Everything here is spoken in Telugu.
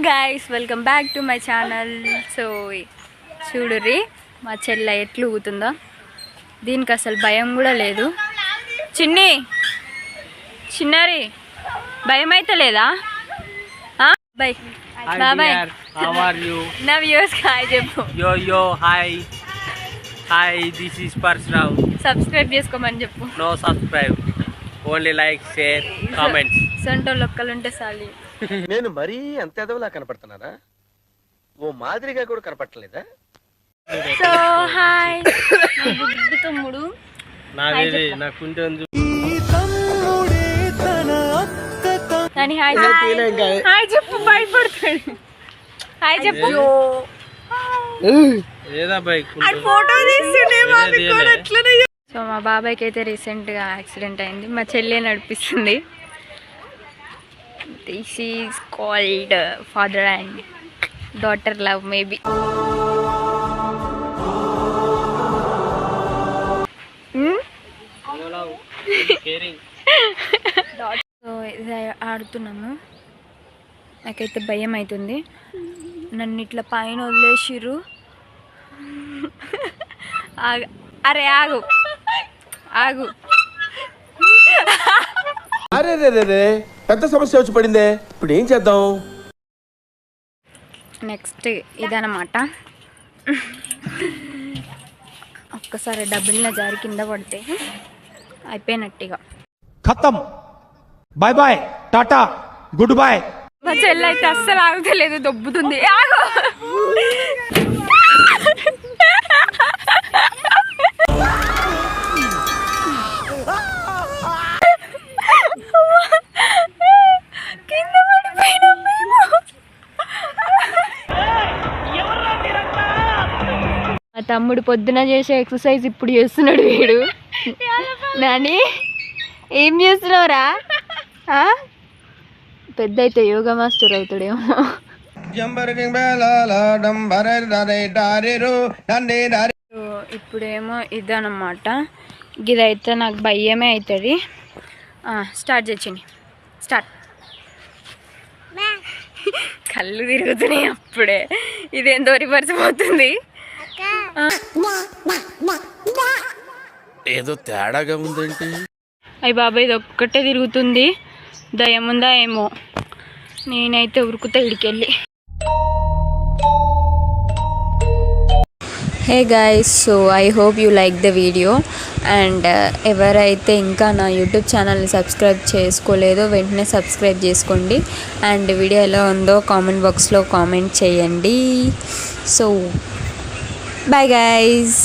Guys welcome back to my channel. So చూడుర్రి మా చెల్ల ఎట్లు ఊగుతుందో. దీనికి అసలు భయం కూడా లేదు. చిన్నారి భయం అయితే లేదా? Bye bye. నా వ్యూస్ హాయ్ చెప్పు. Hi, this is Parshram. Subscribe చేసుకోమని చెప్పు. No subscribe, only like, share, comments. సొంటో లొక్కలుంటే సాలి. నేను మరీ అంత ఎదవలా కనపడుతున్నానా? ఓ మాదిరిగా కూడా కనపడలేదా? సో హాయ్ బుద్ధి తమ్ముడు. నాని హాయ్ చెప్పు. హాయ్ చెప్పు, భయపడతాడు. హాయ్ చెప్పు. సో మా బాబాయ్కి అయితే రీసెంట్గా యాక్సిడెంట్ అయింది. మా చెల్లె నడిపిస్తుంది. This is called father and daughter love maybe. So ఇది ఆడుతున్నాము. నాకైతే భయం అవుతుంది. నన్ను ఇట్లా పైన వదిలేసిర్రు. అరే ఆగు ఆగు. అరే రే పెద్ద సమస్య వచ్చి పడిందే. ఇప్పుడు ఏం చేద్దాం? నెక్స్ట్ ఇదన్నమాట. ఒక్కసారి డబ్బుల జారి కింద పడితే అయిపోయినట్టుగా. ఖతం. బాయ్ బాయ్, టాటా, గుడ్ బాయ్. మా చెల్లి అయితే అస్సలు ఆగుతలేదు, దొబ్బుతుంది. ఆగు. మా తమ్ముడు పొద్దున చేసే ఎక్సర్సైజ్ ఇప్పుడు చేస్తున్నాడు వీడు. నాని ఏం చేస్తున్నావురా? పెద్ద అయితే యోగా మాస్టర్ అవుతాడేమో. ఇప్పుడేమో ఇదన్నమాట. ఇదైతే నాకు భయమే అవుతుంది. స్టార్ట్ చేయండి. స్టార్ట్. కళ్ళు తిరుగుతున్నాయి అప్పుడే. ఇదేందో రివర్స్ పోతుంది. ఏదో తేడాగా ఉందంటే. అయ్యి బాబాయ్ ఇది ఒక్కటే తిరుగుతుంది. దయ్యం ఉందా ఏమో. నేనైతే ఉరుకుతా ఇడికెళ్ళి. Hey guys, so I hope you like the video. And ఎవరైతే ఇంకా నా యూట్యూబ్ ఛానల్ని సబ్స్క్రైబ్ చేసుకోలేదో వెంటనే సబ్స్క్రైబ్ చేసుకోండి. అండ్ వీడియో ఎలా ఉందో కామెంట్ బాక్స్లో కామెంట్ చేయండి. So bye guys.